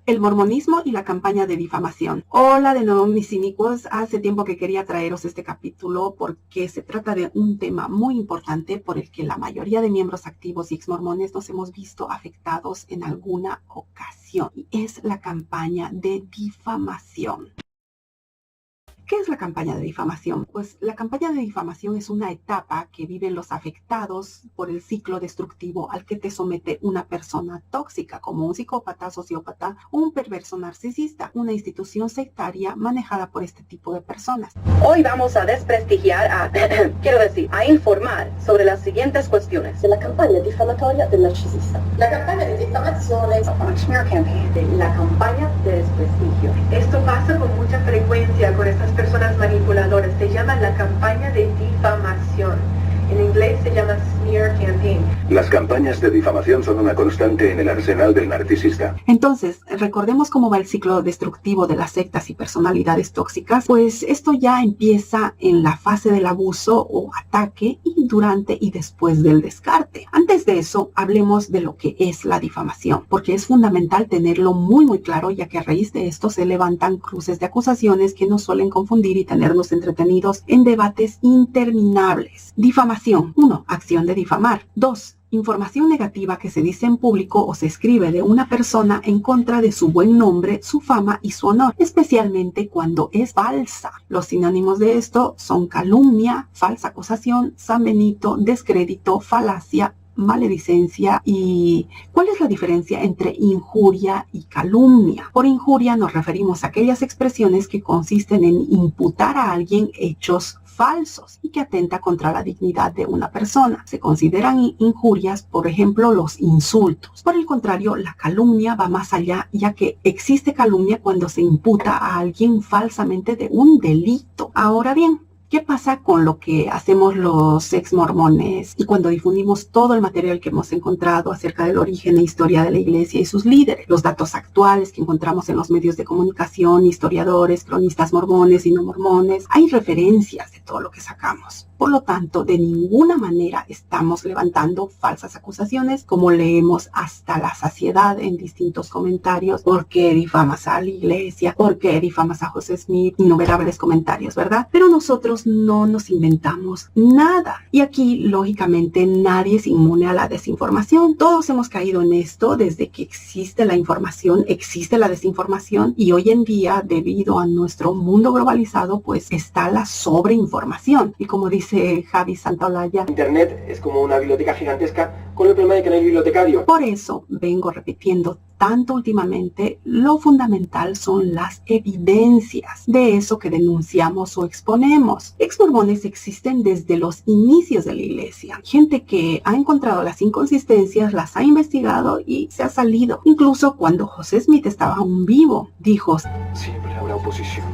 El mormonismo y la campaña de difamación. Hola de nuevo mis cínicos, hace tiempo que quería traeros este capítulo porque se trata de un tema muy importante por el que la mayoría de miembros activos y exmormones nos hemos visto afectados en alguna ocasión, y es la campaña de difamación. ¿Qué es la campaña de difamación? Pues la campaña de difamación es una etapa que viven los afectados por el ciclo destructivo al que te somete una persona tóxica, como un psicópata, sociópata o un perverso narcisista, una institución sectaria manejada por este tipo de personas. Hoy vamos a desprestigiar a informar sobre las siguientes cuestiones. De la campagna difamatoria del narcisista. La campaña de difamazione, smear campaign, la campaña de desprestigio. Esto pasa con mucha frecuencia con estas personas manipuladoras. Se llama la campaña de difamación. En inglés se llama smear campaign. Las campañas de difamación son una constante en el arsenal del narcisista. Entonces, recordemos cómo va el ciclo destructivo de las sectas y personalidades tóxicas. Pues esto ya empieza en la fase del abuso o ataque y durante y después del descarte. Antes de eso, hablemos de lo que es la difamación, porque es fundamental tenerlo muy claro, ya que a raíz de esto se levantan cruces de acusaciones que nos suelen confundir y tenernos entretenidos en debates interminables. Difamación. 1. Acción de difamar. 2. Información negativa que se dice en público o se escribe de una persona en contra de su buen nombre, su fama y su honor, especialmente cuando es falsa. Los sinónimos de esto son calumnia, falsa acusación, San Benito, descrédito, falacia, maledicencia. ¿Y cuál es la diferencia entre injuria y calumnia? Por injuria nos referimos a aquellas expresiones que consisten en imputar a alguien hechos falsos y que atenta contra la dignidad de una persona. Se consideran injurias, por ejemplo, los insultos. Por el contrario, la calumnia va más allá, ya que existe calumnia cuando se imputa a alguien falsamente de un delito. Ahora bien, ¿qué pasa con lo que hacemos los ex mormones y cuando difundimos todo el material que hemos encontrado acerca del origen e historia de la iglesia y sus líderes? Los datos actuales que encontramos en los medios de comunicación, historiadores, cronistas mormones y no mormones, hay referencias de todo lo que sacamos. Por lo tanto, de ninguna manera estamos levantando falsas acusaciones, como leemos hasta la saciedad en distintos comentarios. ¿Por qué difamas a la iglesia? ¿Por qué difamas a José Smith? Innumerables comentarios, ¿verdad? Pero nosotros no nos inventamos nada. Y aquí, lógicamente, nadie es inmune a la desinformación. Todos hemos caído en esto desde que existe la información, existe la desinformación, y hoy en día, debido a nuestro mundo globalizado, pues está la sobreinformación. Y como dice Javi Santaolalla, Internet es como una biblioteca gigantesca con el problema de que no hay bibliotecario. Por eso vengo repitiendo tanto últimamente, lo fundamental son las evidencias de eso que denunciamos o exponemos. Ex-mormones existen desde los inicios de la iglesia. Gente que ha encontrado las inconsistencias, las ha investigado y se ha salido. Incluso cuando José Smith estaba aún vivo, dijo: siempre habrá oposición.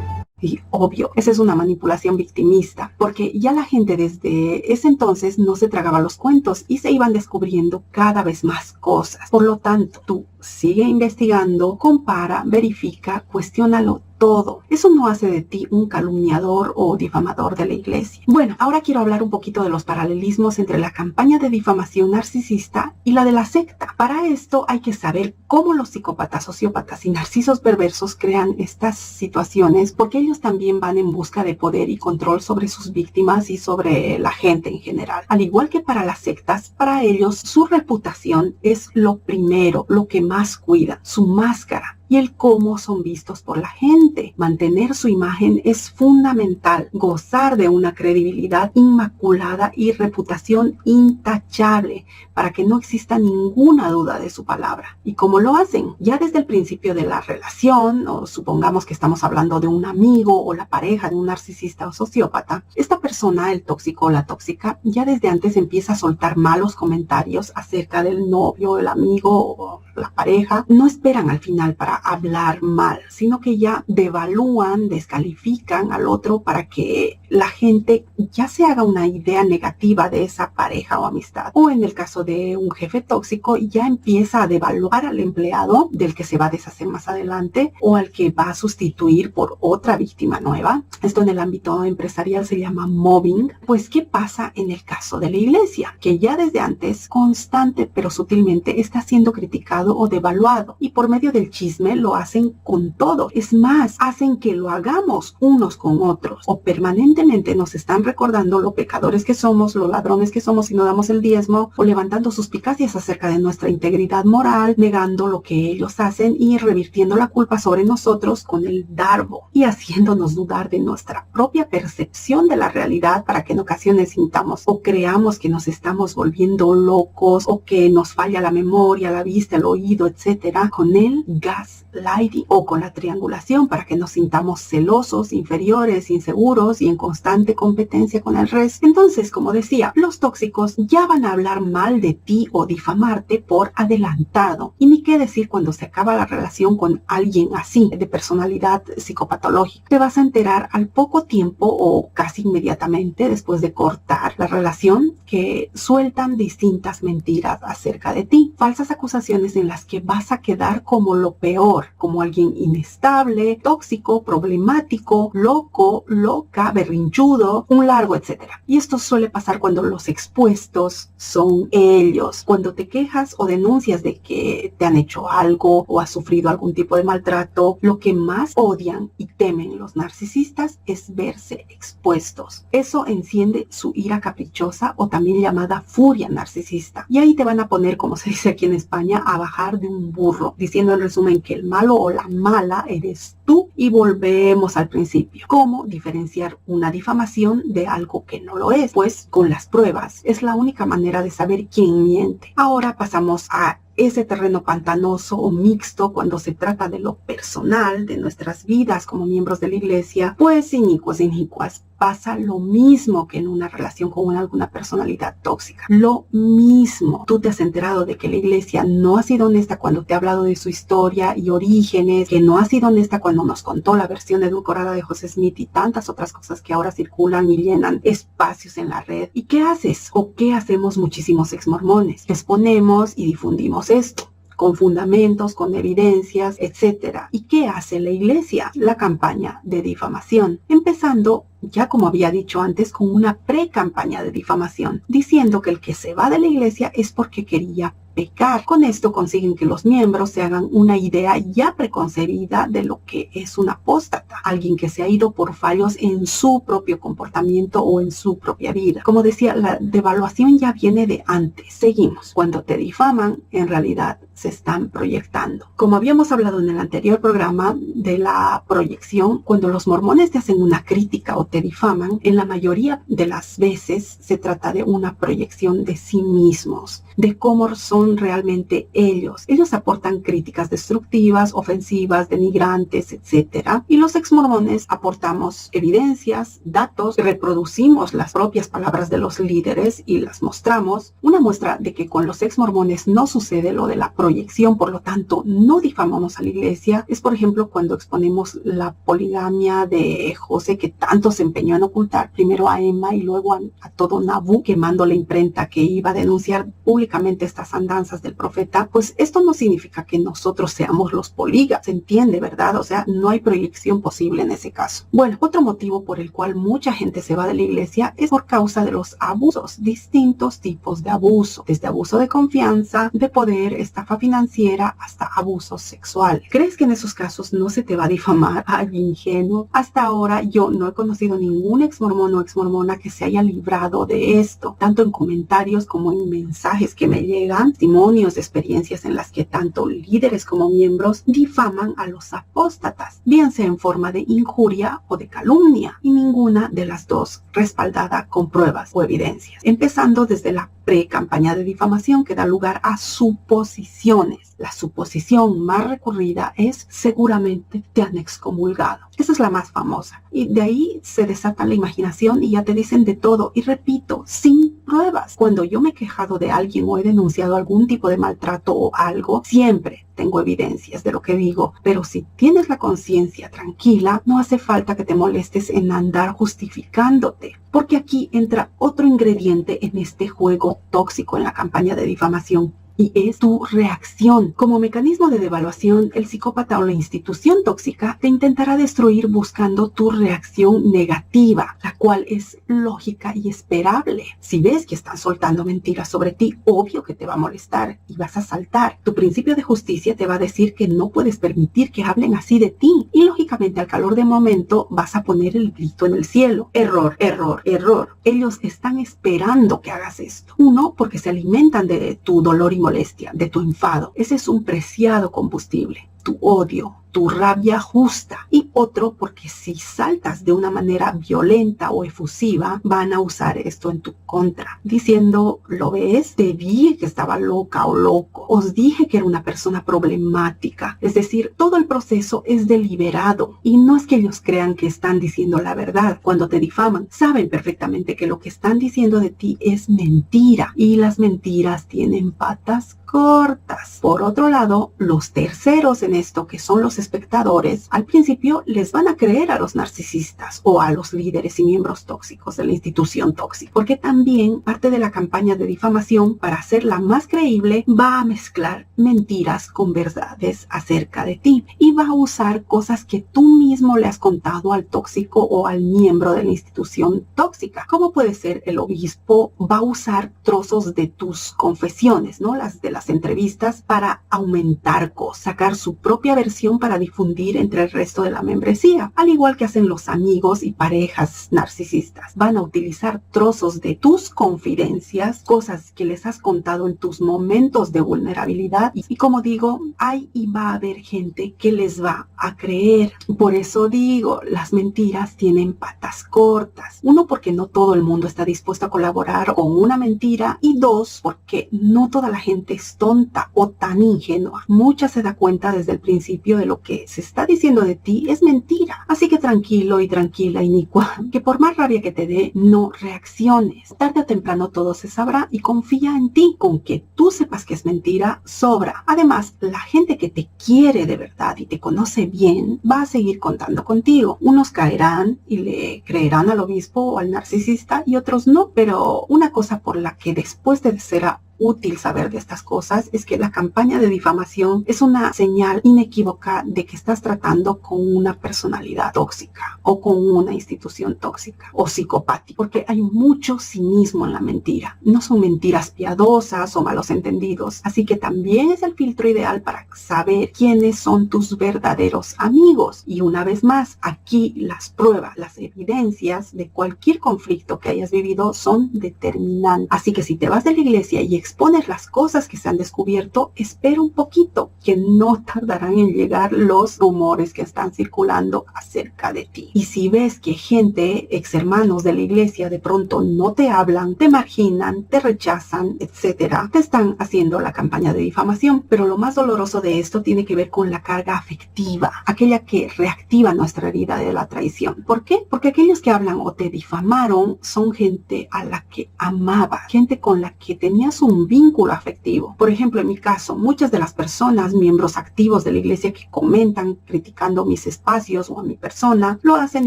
Y obvio, esa es una manipulación victimista, porque ya la gente desde ese entonces no se tragaba los cuentos y se iban descubriendo cada vez más cosas. Por lo tanto, tú sigue investigando, compara, verifica, cuestiónalo todo. Eso no hace de ti un calumniador o difamador de la iglesia. Bueno, ahora quiero hablar un poquito de los paralelismos entre la campaña de difamación narcisista y la de la secta. Para esto hay que saber cómo los psicópatas, sociópatas y narcisos perversos crean estas situaciones, porque ellos también van en busca de poder y control sobre sus víctimas y sobre la gente en general. Al igual que para las sectas, para ellos su reputación es lo primero, lo que más cuidan, su máscara y el cómo son vistos por la gente. Mantener su imagen es fundamental, gozar de una credibilidad inmaculada y reputación intachable para que no exista ninguna duda de su palabra. ¿Y cómo lo hacen? Ya desde el principio de la relación, o supongamos que estamos hablando de un amigo o la pareja de un narcisista o sociópata, esta persona, el tóxico o la tóxica, ya desde antes empieza a soltar malos comentarios acerca del novio, el amigo o la pareja. No esperan al final para hablar mal, sino que ya devalúan, descalifican al otro para que la gente ya se haga una idea negativa de esa pareja o amistad. O en el caso de un jefe tóxico, ya empieza a devaluar al empleado del que se va a deshacer más adelante o al que va a sustituir por otra víctima nueva. Esto en el ámbito empresarial se llama mobbing. Pues, ¿qué pasa en el caso de la iglesia? Que ya desde antes, constante pero sutilmente, está siendo criticado o devaluado, y por medio del chisme chisme lo hacen con todo. Es más, hacen que lo hagamos unos con otros, o permanentemente nos están recordando lo pecadores que somos, los ladrones que somos si no damos el diezmo, o levantando suspicacias acerca de nuestra integridad moral, negando lo que ellos hacen y revirtiendo la culpa sobre nosotros con el darbo y haciéndonos dudar de nuestra propia percepción de la realidad, para que en ocasiones sintamos o creamos que nos estamos volviendo locos, o que nos falla la memoria, la vista, el oído, etcétera, con el gaslighting o con la triangulación, para que nos sintamos celosos, inferiores, inseguros y en constante competencia con el resto. Entonces, como decía, los tóxicos ya van a hablar mal de ti o difamarte por adelantado. Y ni qué decir cuando se acaba la relación con alguien así, de personalidad psicopatológica. Te vas a enterar al poco tiempo o casi inmediatamente después de cortar la relación que sueltan distintas mentiras acerca de ti. Falsas acusaciones en las que vas a quedar como lo peor, como alguien inestable, tóxico, problemático, loco, loca, berrinchudo, un largo etcétera. Y esto suele pasar cuando los expuestos son ellos. Cuando te quejas o denuncias de que te han hecho algo o has sufrido algún tipo de maltrato, lo que más odian y temen los narcisistas es verse expuestos. Eso enciende su ira caprichosa, o también llamada furia narcisista. Y ahí te van a poner, como se dice aquí en España, a bajar de un burro, diciendo en resumen que el malo o la mala eres tú. Y volvemos al principio. ¿Cómo diferenciar una difamación de algo que no lo es? Pues con las pruebas. Es la única manera de saber quién miente. Ahora pasamos a ese terreno pantanoso o mixto cuando se trata de lo personal, de nuestras vidas como miembros de la iglesia. Pues inicuas, pasa lo mismo que en una relación con alguna personalidad tóxica. Lo mismo. Tú te has enterado de que la iglesia no ha sido honesta cuando te ha hablado de su historia y orígenes, que no ha sido honesta cuando nos contó la versión edulcorada de José Smith y tantas otras cosas que ahora circulan y llenan espacios en la red. ¿Y qué haces? ¿O qué hacemos muchísimos exmormones? Exponemos y difundimos esto con fundamentos, con evidencias, etcétera. ¿Y qué hace la iglesia? La campaña de difamación, empezando, ya como había dicho antes, con una pre-campaña de difamación, diciendo que el que se va de la iglesia es porque quería pecar. Con esto consiguen que los miembros se hagan una idea ya preconcebida de lo que es un apóstata, alguien que se ha ido por fallos en su propio comportamiento o en su propia vida. Como decía, la devaluación ya viene de antes. Seguimos. Cuando te difaman, en realidad se están proyectando. Como habíamos hablado en el anterior programa de la proyección, cuando los mormones te hacen una crítica o te difaman, en la mayoría de las veces se trata de una proyección de sí mismos, de cómo son realmente ellos. Ellos aportan críticas destructivas, ofensivas, denigrantes, etc. Y los exmormones aportamos evidencias, datos, reproducimos las propias palabras de los líderes y las mostramos. Una muestra de que con los exmormones no sucede lo de la proyección, por lo tanto no difamamos a la iglesia, es por ejemplo cuando exponemos la poligamia de José, que tanto se empeñó en ocultar, primero a Emma y luego a todo Nabú, quemando la imprenta que iba a denunciar públicamente estas andanzas del profeta. Pues esto no significa que nosotros seamos los polígamos, se entiende, ¿verdad? O sea, no hay proyección posible en ese caso. Bueno, otro motivo por el cual mucha gente se va de la iglesia es por causa de los abusos, distintos tipos de abuso, desde abuso de confianza, de poder, estafa financiera, hasta abuso sexual. ¿Crees que en esos casos no se te va a difamar? Ay, ingenuo. Hasta ahora yo no he conocido ningún exmormón o exmormona que se haya librado de esto, tanto en comentarios como en mensajes que me llegan, testimonios de experiencias en las que tanto líderes como miembros difaman a los apóstatas, bien sea en forma de injuria o de calumnia, y ninguna de las dos respaldada con pruebas o evidencias, empezando desde la pre-campaña de difamación que da lugar a suposiciones. La suposición más recurrida es: seguramente te han excomulgado. Esa es la más famosa. Y de ahí se desata la imaginación y ya te dicen de todo. Y repito, sin pruebas. Cuando yo me he quejado de alguien o he denunciado algún tipo de maltrato o algo, siempre tengo evidencias de lo que digo. Pero si tienes la conciencia tranquila, no hace falta que te molestes en andar justificándote. Porque aquí entra otro ingrediente en este juego tóxico en la campaña de difamación, y es tu reacción. Como mecanismo de devaluación, el psicópata o la institución tóxica te intentará destruir buscando tu reacción negativa, la cual es lógica y esperable. Si ves que están soltando mentiras sobre ti, obvio que te va a molestar y vas a saltar. Tu principio de justicia te va a decir que no puedes permitir que hablen así de ti y lógicamente al calor de momento vas a poner el grito en el cielo. Error, error, error. Ellos están esperando que hagas esto. Uno, porque se alimentan de tu dolor y molestia, de tu enfado. Ese es un preciado combustible. Tu odio, tu rabia justa. Y otro, porque si saltas de una manera violenta o efusiva, van a usar esto en tu contra, diciendo, ¿lo ves? Te dije que estaba loca o loco. Os dije que era una persona problemática. Es decir, todo el proceso es deliberado y no es que ellos crean que están diciendo la verdad. Cuando te difaman, saben perfectamente que lo que están diciendo de ti es mentira y las mentiras tienen patas cortas. Por otro lado, los terceros en esto, que son los espectadores, al principio les van a creer a los narcisistas o a los líderes y miembros tóxicos de la institución tóxica, porque también parte de la campaña de difamación, para hacerla más creíble, va a mezclar mentiras con verdades acerca de ti y va a usar cosas que tú mismo le has contado al tóxico o al miembro de la institución tóxica. Como puede ser el obispo, va a usar trozos de tus confesiones, ¿no? Las de las entrevistas, para aumentar cosas, sacar su propia versión para difundir entre el resto de la membresía, al igual que hacen los amigos y parejas narcisistas. Van a utilizar trozos de tus confidencias, cosas que les has contado en tus momentos de vulnerabilidad y como digo, hay y va a haber gente que les va a creer. Por eso digo, las mentiras tienen patas cortas. Uno, porque no todo el mundo está dispuesto a colaborar con una mentira, y dos, porque no toda la gente es tonta o tan ingenua. Mucha se da cuenta desde el principio de lo que se está diciendo de ti es mentira. Así que tranquilo y tranquila, inicua, que por más rabia que te dé, no reacciones. Tarde o temprano todo se sabrá y confía en ti. Con que tú sepas que es mentira, sobra. Además, la gente que te quiere de verdad y te conoce bien, va a seguir contando contigo. Unos caerán y le creerán al obispo o al narcisista y otros no. Pero una cosa por la que después de ser útil saber de estas cosas es que la campaña de difamación es una señal inequívoca de que estás tratando con una personalidad tóxica o con una institución tóxica o psicopática, porque hay mucho cinismo en la mentira. No son mentiras piadosas o malos entendidos, así que también es el filtro ideal para saber quiénes son tus verdaderos amigos. Y una vez más, aquí las pruebas, las evidencias de cualquier conflicto que hayas vivido son determinantes. Así que si te vas de la iglesia y expones las cosas que se han descubierto, espera un poquito, que no tardarán en llegar los rumores que están circulando acerca de ti. Y si ves que gente, ex hermanos de la iglesia, de pronto no te hablan, te marginan, te rechazan, etcétera, te están haciendo la campaña de difamación. Pero lo más doloroso de esto tiene que ver con la carga afectiva, aquella que reactiva nuestra herida de la traición. ¿Por qué? Porque aquellos que hablan o te difamaron son gente a la que amaba, gente con la que tenías un vínculo afectivo. Por ejemplo, en mi caso, muchas de las personas, miembros activos de la iglesia, que comentan criticando mis espacios o a mi persona, lo hacen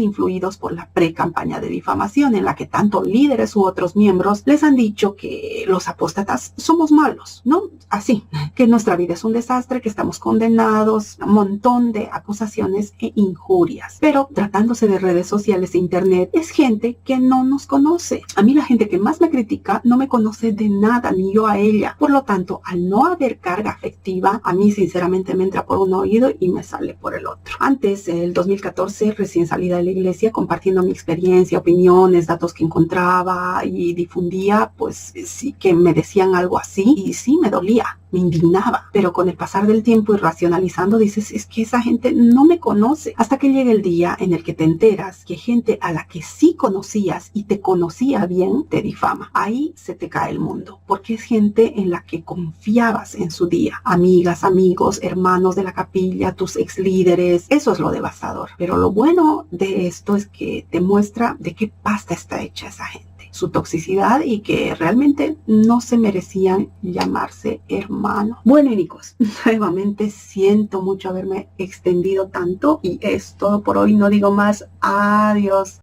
influidos por la pre-campaña de difamación, en la que tanto líderes u otros miembros les han dicho que los apóstatas somos malos, ¿no? Así, que nuestra vida es un desastre, que estamos condenados, un montón de acusaciones e injurias. Pero tratándose de redes sociales e internet, es gente que no nos conoce. A mí la gente que más me critica no me conoce de nada, ni yo a ella. Por lo tanto, al no haber carga afectiva, a mí sinceramente me entra por un oído y me sale por el otro. Antes, el 2014, recién salida de la iglesia, compartiendo mi experiencia, opiniones, datos que encontraba y difundía, pues sí que me decían algo así y sí me dolía, me indignaba. Pero con el pasar del tiempo y racionalizando, dices, es que esa gente no me conoce. Hasta que llega el día en el que te enteras que gente a la que sí conocías y te conocía bien, te difama. Ahí se te cae el mundo, porque es gente en la que confiabas en su día. Amigas, amigos, hermanos de la capilla, tus ex líderes. Eso es lo devastador. Pero lo bueno de esto es que te muestra de qué pasta está hecha esa gente, su toxicidad, y que realmente no se merecían llamarse hermano. Bueno, Nicos, nuevamente siento mucho haberme extendido tanto y es todo por hoy. No digo más. Adiós.